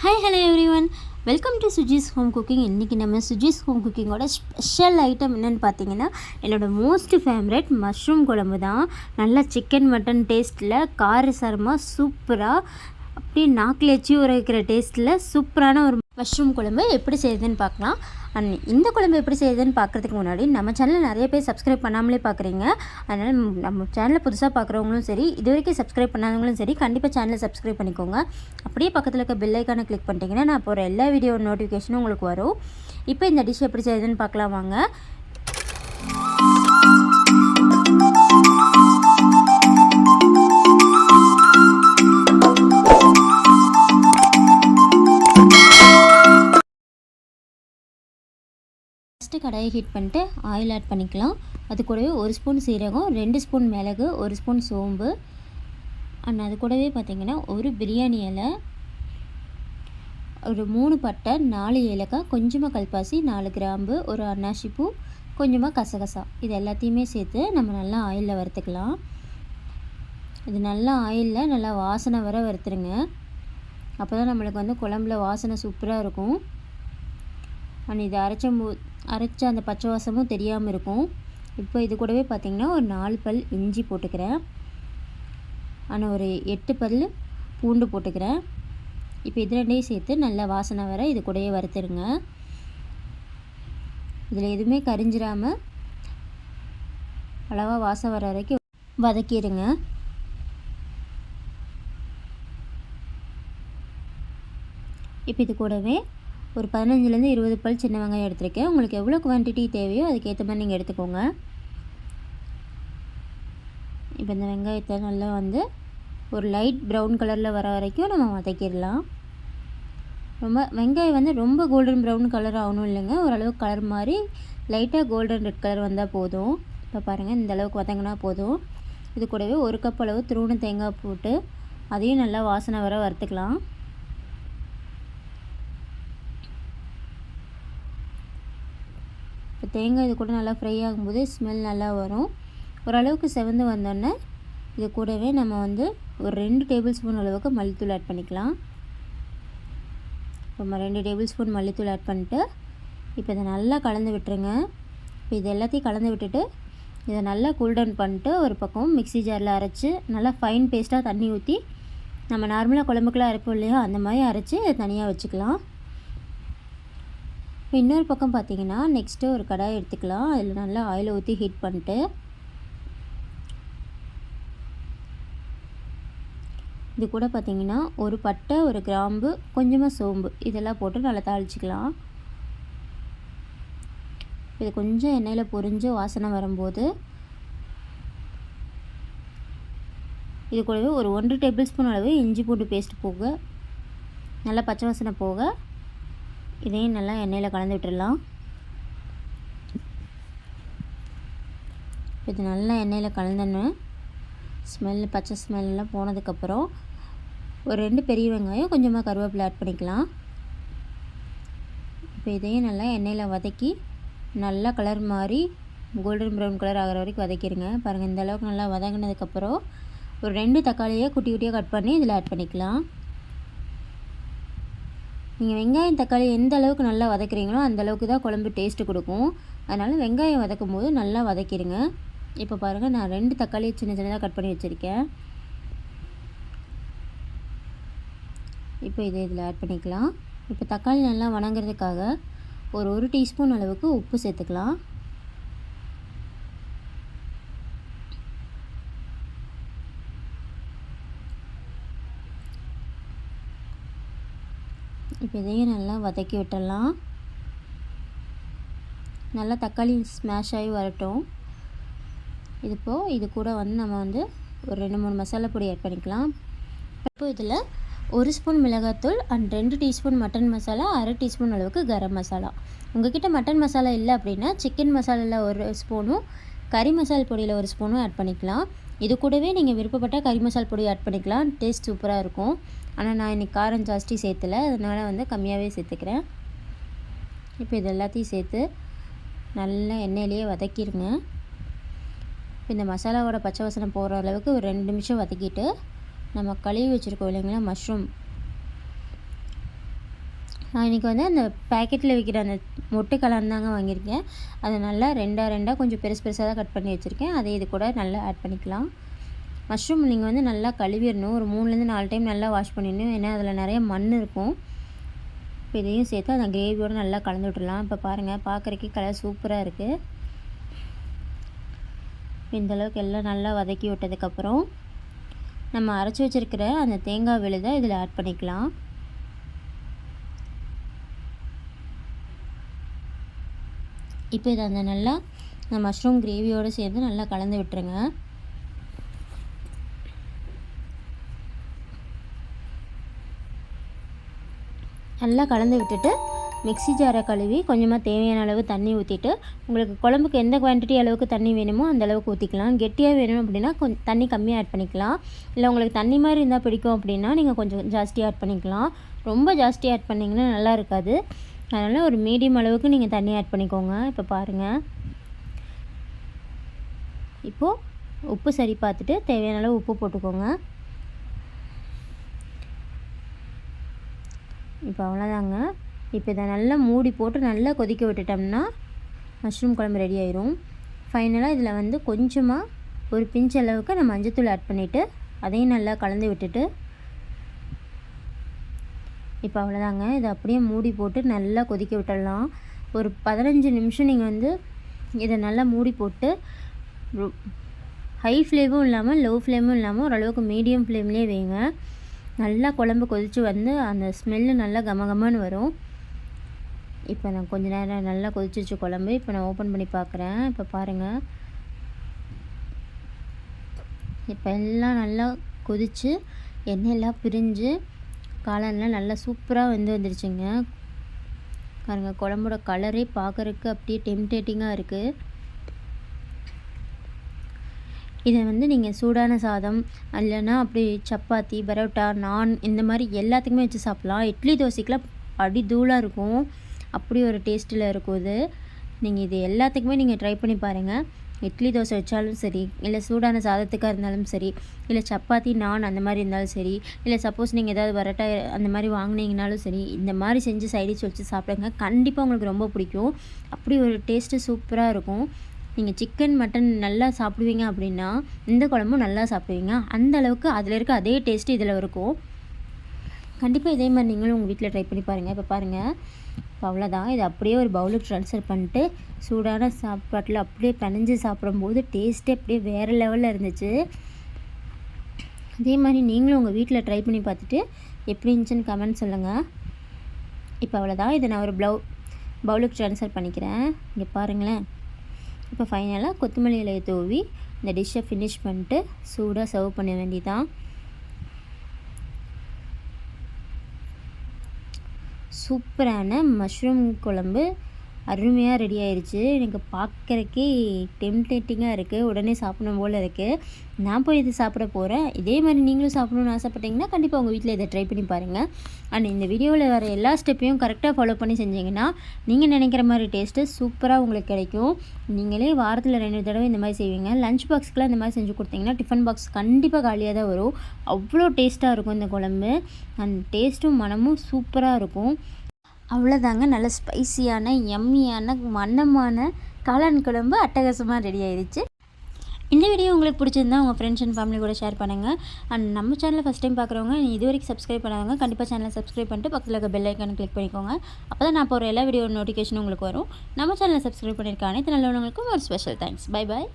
Hi hello everyone, welcome to Suji's home cooking. இன்றைக்கி நம்ம Suji's home குக்கிங்கோட special item என்னென்னு பார்த்தீங்கன்னா, என்னோடய மோஸ்ட் ஃபேவரட் மஷ்ரூம் குழம்பு தான். நல்லா சிக்கன் மட்டன் டேஸ்ட்டில் காரசாரமாக சூப்பராக அப்படியே நாக்கில் எச்சி ஊற வைக்கிற டேஸ்ட்டில் சூப்பரான ஒரு மஷ்ரூம் குழம்பு எப்படி செய்யுதுன்னு பார்க்கலாம். அண்ட் இந்த குழம்பு எப்படி செய்யுதுன்னு பார்க்குறதுக்கு முன்னாடி நம்ம சேனலில் நிறைய பேர் சப்ஸ்கிரைப் பண்ணாமலே பார்க்குறீங்க. அதனால் நம்ம சேனலில் புதுசாக பார்க்குறவங்களும் சரி, இது வரைக்கும் சப்ஸ்கிரைப் பண்ணாதவங்களும் சரி, கண்டிப்பாக சேனலை சப்ஸ்கிரைப் பண்ணிக்கோங்க. அப்படியே பக்கத்தில் இருக்க பெல் ஐக்கானை கிளிக் பண்ணிட்டீங்கன்னா நான் போகிற எல்லா வீடியோ நோட்டிஃபிகேஷனும் உங்களுக்கு வரும். இப்போ இந்த டிஷ் எப்படி செய்யுதுன்னு பார்க்கலாம் வாங்க. ஃபஸ்ட்டு கடாயை ஹீட் பண்ணிட்டு ஆயில் ஆட் பண்ணிக்கலாம். அது கூடவே 1 ஸ்பூன் சீரகம், 2 ஸ்பூன் மிளகு, 1 ஸ்பூன் சோம்பு, அண்ட் அது கூடவே பார்த்திங்கன்னா ஒரு பிரியாணி இலை, ஒரு 3 பட்டை, 4 ஏலக்காய், கொஞ்சமாக கல்பாசி, 4 கிராம்பு, ஒரு அன்னாசி பூ, கொஞ்சமாக கசகசா, இது எல்லாத்தையுமே சேர்த்து நம்ம நல்லா ஆயிலில் வறுத்துக்கலாம். இது நல்லா ஆயிலில் நல்லா வாசனை வர வறுத்துருங்க. அப்போ தான் நம்மளுக்கு வந்து குழம்புல வாசனை சூப்பராக இருக்கும். அண்ட் இது அரைச்ச அந்த பச்சை வாசமும் தெரியாமல் இருக்கும். இப்போ இது கூடவே பார்த்திங்கன்னா ஒரு 4 பல் இஞ்சி போட்டுக்கிறேன். ஆனால் ஒரு 8 பல் பூண்டு போட்டுக்கிறேன். இப்போ இது ரெண்டையும் சேர்த்து நல்லா வாசனை வர இது கூடவே வறுத்துருங்க. இதில் எதுவுமே கரிஞ்சிடாமல் அளவாக வாசம் வர வரைக்கும் வதக்கிடுங்க. இப்போ இது கூடவே ஒரு 15லேருந்து 20 பல் சின்ன வெங்காயம் எடுத்துருக்கேன். உங்களுக்கு எவ்வளோ குவான்டிட்டி தேவையோ அதுக்கேற்ற மாதிரி நீங்கள் எடுத்துக்கோங்க. இப்போ இந்த வெங்காயத்தை நல்லா வந்து ஒரு லைட் ப்ரௌன் கலரில் வர வரைக்கும் நம்ம வதக்கிடலாம். வெங்காயம் வந்து ரொம்ப கோல்டன் ப்ரௌன் கலர் ஆகணும் இல்லைங்க, ஓரளவுக்கு கலர் மாதிரி லைட்டாக கோல்டன் ரெட் கலர் வந்தால் போதும். இப்போ பாருங்கள், இந்த அளவுக்கு வதங்கினா போதும். இது கூடவே 1 கப் அளவு துருவன தேங்காய் போட்டு அதையும் நல்லா வாசனை வர வறுத்துக்கலாம். இப்போ தேங்காய் இது கூட நல்லா ஃப்ரை ஆகும்போது ஸ்மெல் நல்லா வரும். ஓரளவுக்கு செவந்து வந்தோடனே இது கூடவே நம்ம வந்து ஒரு 2 டேபிள் ஸ்பூன் அளவுக்கு மல்லித்தூள் ஆட் பண்ணிக்கலாம். இப்போ 2 டேபிள் ஸ்பூன் மல்லித்தூள் ஆட் பண்ணிட்டு இப்போ இதை நல்லா கலந்து விட்டுருங்க. இப்போ இது எல்லாத்தையும் கலந்து விட்டுட்டு இதை நல்லா கூல்டவுன் பண்ணிட்டு ஒரு பக்கம் மிக்ஸி ஜாரில் அரைச்சி நல்லா ஃபைன் பேஸ்ட்டாக தண்ணி ஊற்றி நம்ம நார்மலாக குழம்புக்குலாம் அரைப்போம் இல்லையா, அந்த மாதிரி அரைச்சி தனியாக வச்சுக்கலாம். இப்போ இன்னொரு பக்கம் பார்த்திங்கன்னா நெக்ஸ்ட்டு ஒரு கடாய் எடுத்துக்கலாம். அதில் நல்லா ஆயில் ஊற்றி ஹீட் பண்ணிட்டு இது கூட பார்த்திங்கன்னா ஒரு பட்டை, ஒரு கிராம்பு, கொஞ்சமாக சோம்பு இதெல்லாம் போட்டு நல்லா தாளிச்சிக்கலாம். இது கொஞ்சம் எண்ணெயில் பொரிஞ்சு வாசனை வரும்போது இது கூடவே ஒரு 1 டேபிள் ஸ்பூன் அளவு இஞ்சி பூண்டு பேஸ்ட் போக நல்லா பச்சை வாசனை போக இதையும் நல்லா எண்ணெயில் கலந்து விட்டுடலாம். இது நல்லா எண்ணெயில் கலந்தோன்னு பச்சை ஸ்மெல்லாம் போனதுக்கப்புறம் ஒரு 2 பெரிய வெங்காயம், கொஞ்சமாக கருவேப்பிலை ஆட் பண்ணிக்கலாம். இப்போ இதையும் நல்லா எண்ணெயில் வதக்கி நல்லா கலர் மாதிரி கோல்டன் ப்ரௌன் கலர் ஆகிற வரைக்கும் வதக்கிடுங்க. பாருங்கள், இந்த அளவுக்கு நல்லா வதங்கினதுக்கப்புறம் ஒரு 2 தக்காளியை குட்டி குட்டியாக கட் பண்ணி இதில் ஆட் பண்ணிக்கலாம். நீங்கள் வெங்காயம் தக்காளி எந்த அளவுக்கு நல்லா வதக்குறீங்களோ அந்த அளவுக்கு தான் குழம்பு டேஸ்ட்டு கொடுக்கும். அதனால் வெங்காயம் வதக்கும் போது நல்லா வதக்கிடுங்க. இப்போ பாருங்கள், நான் 2 தக்காளி சின்ன சின்னதாக கட் பண்ணி வச்சுருக்கேன். இப்போ இதில் ஆட் பண்ணிக்கலாம். இப்போ தக்காளி நல்லா வணங்குறதுக்காக ஒரு 1 டீஸ்பூன் அளவுக்கு உப்பு சேர்த்துக்கலாம். இப்போ இதையும் நல்லா வதக்கி விட்டுடலாம். நல்லா தக்காளி ஸ்மாஷ் ஆகி வரட்டும். இது கூட வந்து நம்ம வந்து ஒரு 2-3 மசாலா பொடி ஆட் பண்ணிக்கலாம். இப்போ இதில் 1 ஸ்பூன் மிளகாத்தூள் and 2 teaspoon mutton masala, 1/2 teaspoon அளவுக்கு கரம் மசாலா. உங்கள்கிட்ட மட்டன் மசாலா இல்லை அப்படின்னா சிக்கன் மசாலாவில் 1 ஸ்பூனும், கறி மசால் பொடியில் 1 ஸ்பூனும் ஆட் பண்ணிக்கலாம். இது கூடவே நீங்கள் விருப்பப்பட்டால் கறி மசால் பொடி ஆட் பண்ணிக்கலாம், டேஸ்ட் சூப்பராக இருக்கும். ஆனால் நான் இன்றைக்கி காரம் ஜாஸ்தி சேர்த்துல, அதனால் வந்து கம்மியாகவே சேர்த்துக்கிறேன். இப்போ இது எல்லாத்தையும் சேர்த்து நல்லா எண்ணெயிலேயே வதக்கிடுங்க. இப்போ இந்த மசாலாவோட பச்சை வாசனை போகிற அளவுக்கு ஒரு 2 நிமிஷம் வதக்கிட்டு நம்ம கழுவி வச்சுருக்கோம் இல்லைங்களா மஷ்ரூம், நான் இன்றைக்கி வந்து அந்த பேக்கெட்டில் விற்கிற அந்த மொட்டை கலர் தாங்க வாங்கியிருக்கேன். அதை நல்லா ரெண்டாக கொஞ்சம் பெருசாக தான் கட் பண்ணி வச்சுருக்கேன். அதை இது கூட நல்லா ஆட் பண்ணிக்கலாம். மஷ்ரூம் நீங்கள் வந்து நல்லா கழுவிடணும். ஒரு 3லேருந்து 4 டைம் நல்லா வாஷ் பண்ணிடணும். ஏன்னா அதில் நிறைய மண் இருக்கும். இப்போ இதையும் சேர்த்து அந்த கிரேவியோடு நல்லா கலந்து விட்டுடலாம். இப்போ பாருங்கள், பார்க்குறக்கே கலர் சூப்பராக இருக்குது. இந்தளவுக்கு எல்லாம் நல்லா வதக்கி விட்டதுக்கப்புறம் நம்ம அரைச்சி வச்சுருக்கிற அந்த தேங்காய் விழுதை இதில் ஆட் பண்ணிக்கலாம். இப்போ இதை அந்த நல்லா அந்த மஷ்ரூம் கிரேவியோடு சேர்ந்து நல்லா கலந்து விட்டுருங்க. நல்லா கலந்து விட்டுட்டு மிக்ஸி ஜாரை கழுவி கொஞ்சமாக தேவையான அளவு தண்ணி ஊற்றிட்டு, உங்களுக்கு குழம்புக்கு எந்த குவான்டிட்டி அளவுக்கு தண்ணி வேணுமோ அந்த அளவுக்கு ஊற்றிக்கலாம். கெட்டியாக வேணும் அப்படின்னா கொஞ்சம் தண்ணி கம்மியாக ஆட் பண்ணிக்கலாம். இல்லை உங்களுக்கு தண்ணி மாதிரி இருந்தால் பிடிக்கும் அப்படின்னா நீங்கள் கொஞ்சம் ஜாஸ்தியாக ஆட் பண்ணிக்கலாம். ரொம்ப ஜாஸ்தியாக ஆட் பண்ணிங்கன்னா நல்லா இருக்காது. அதனால் ஒரு மீடியம் அளவுக்கு நீங்கள் தண்ணி ஆட் பண்ணிக்கோங்க. இப்போ பாருங்கள், இப்போது உப்பு சரி பார்த்துட்டு தேவையான அளவு உப்பு போட்டுக்கோங்க. இப்போ அவ்வளோதாங்க. இப்போ இதை நல்லா மூடி போட்டு நல்லா கொதிக்க விட்டுட்டோம்னா மஷ்ரூம் குழம்பு ரெடி ஆயிரும். ஃபைனலாக இதில் வந்து கொஞ்சமாக ஒரு பிஞ்ச் அளவுக்கு நம்ம மஞ்சத்தூள் ஆட் பண்ணிவிட்டு அதையும் நல்லா கலந்து விட்டுட்டு இப்போ அவ்வளோதாங்க. இதை அப்படியே மூடி போட்டு நல்லா கொதிக்க விட்டுடலாம். ஒரு 15 நிமிஷம் நீங்கள் வந்து இதை நல்லா மூடி போட்டு ஹை ஃப்ளேமும் இல்லாமல் லோ ஃப்ளேமும் இல்லாமல் ஓரளவுக்கு மீடியம் ஃப்ளேம்லேயே வைங்க. நல்லா குழம்பு கொதித்து வந்து அந்த ஸ்மெல்லு நல்லா கமகமன்னு வரும். இப்போ நான் கொஞ்ச நேரம் நல்லா கொதிச்சிச்சு குழம்பு. இப்போ நான் ஓப்பன் பண்ணி பார்க்குறேன். இப்போ பாருங்கள், இப்போ எல்லாம் நல்லா கொதித்து எண்ணெயெல்லாம் பிரிஞ்சு காளான்லாம் நல்லா சூப்பராக வந்துருச்சுங்க. பாருங்கள், குழம்போட கலரே பார்க்குறதுக்கு அப்படியே டெம்டேட்டிங்காக இருக்குது. இதை வந்து நீங்கள் சூடான சாதம் இல்லைன்னா அப்படி சப்பாத்தி, பரோட்டா, நான் இந்த மாதிரி எல்லாத்துக்குமே வச்சு சாப்பிட்லாம். இட்லி தோசைக்கெலாம் அடி தூளாக இருக்கும். அப்படி ஒரு டேஸ்ட்டில் இருக்கும் இது. நீங்கள் இது எல்லாத்துக்குமே நீங்கள் ட்ரை பண்ணி பாருங்கள். இட்லி தோசை வச்சாலும் சரி, இல்லை சூடான சாதத்துக்காக இருந்தாலும் சரி, இல்லை சப்பாத்தி, நான் அந்த மாதிரி இருந்தாலும் சரி, இல்லை சப்போஸ் நீங்கள் ஏதாவது பரோட்டா அந்த மாதிரி வாங்கினீங்கனாலும் சரி, இந்த மாதிரி செஞ்சு சைடிஷ் வச்சு சாப்பிடுங்க. கண்டிப்பாக உங்களுக்கு ரொம்ப பிடிக்கும். அப்படி ஒரு டேஸ்ட்டு சூப்பராக இருக்கும். நீங்கள் சிக்கன், மட்டன் நல்லா சாப்பிடுவீங்க அப்படின்னா இந்த குழம்பும் நல்லா சாப்பிடுவீங்க. அந்த அளவுக்கு அதில் இருக்க அதே டேஸ்ட்டு இதில் இருக்கும். கண்டிப்பாக இதே மாதிரி நீங்களும் உங்கள் வீட்டில் ட்ரை பண்ணி பாருங்கள். இப்போ பாருங்கள், இப்போ அவ்வளோதான். இதை அப்படியே ஒரு பவுலுக்கு ட்ரான்ஸ்ஃபர் பண்ணிட்டு சூடான சாப்பாட்டில் அப்படியே பிணைஞ்சு சாப்பிடும்போது டேஸ்ட்டே அப்படியே வேறு லெவலில் இருந்துச்சு. அதே மாதிரி நீங்களும் உங்கள் வீட்டில் ட்ரை பண்ணி பார்த்துட்டு எப்படி இருந்துச்சுன்னு கமெண்ட் சொல்லுங்கள். இப்போ அவ்வளோதான். இதை நான் ஒரு பவுலுக்கு ட்ரான்ஸ்ஃபர் பண்ணிக்கிறேன். இங்கே பாருங்களேன். இப்போ ஃபைனலாக கொத்தமல்லி இலையை தூவி இந்த டிஷ்ஷை ஃபினிஷ் பண்ணிட்டு சூடாக சர்வ் பண்ண வேண்டியதான். சூப்பரான மஷ்ரூம் குழம்பு அருமையாக ரெடி ஆயிடுச்சு. எனக்கு பார்க்குறக்கே டெம்டேட்டிங்காக இருக்குது. உடனே சாப்பிடணும் போல் இருக்குது. நான் போய் இது சாப்பிட போகிறேன். இதே மாதிரி நீங்களும் சாப்பிடணும்னு ஆசைப்பட்டீங்கன்னா கண்டிப்பாக உங்கள் வீட்டில் இதை ட்ரை பண்ணி பாருங்கள். அண்ட் இந்த வீடியோவில் வர எல்லா ஸ்டெப்பையும் கரெக்டாக ஃபாலோ பண்ணி செஞ்சிங்கன்னா நீங்கள் நினைக்கிற மாதிரி டேஸ்ட்டு சூப்பராக உங்களுக்கு கிடைக்கும். நீங்களே வாரத்தில் 2 தடவை இந்த மாதிரி செய்வீங்க. லஞ்ச் பாக்ஸ்க்கெலாம் இந்த மாதிரி செஞ்சு கொடுத்தீங்கன்னா டிஃபன் பாக்ஸ் கண்டிப்பாக காலியாக தான் வரும். அவ்வளோ டேஸ்ட்டாக இருக்கும் இந்த குழம்பு. அந்த டேஸ்ட்டும் மனமும் சூப்பராக இருக்கும். அவ்வளோதாங்க. நல்ல ஸ்பைசியான யம்மியான மணமான காளான் குழம்பு அட்டகாசமாக ரெடி ஆயிடுச்சு. இந்த வீடியோ உங்களுக்கு பிடிச்சிருந்தா உங்கள் ஃப்ரெண்ட்ஸ் அண்ட் ஃபேமிலி கூட ஷேர் பண்ணுங்கள். அண்ட் நம்ம சேனலை ஃபஸ்ட் டைம் பார்க்குறவங்க இது வரைக்கும் சப்ஸ்கிரைப் பண்ணாதவங்க கண்டிப்பாக சேனலை சப்ஸ்கிரைப் பண்ணிட்டு பக்கத்தில் இருக்க பெல் ஐக்கானை கிளிக் பண்ணிக்கோங்க. அப்போ தான் நான் போகிற எல்லா வீடியோ நோட்டிஃபிகேஷனும் உங்களுக்கு வரும். நம்ம சேனலை சப்ஸ்கிரைப் பண்ணியிருக்க அனைத்து நல்லவங்களுக்கும் ஒரு ஸ்பெஷல் தேங்க்ஸ். Bye bye.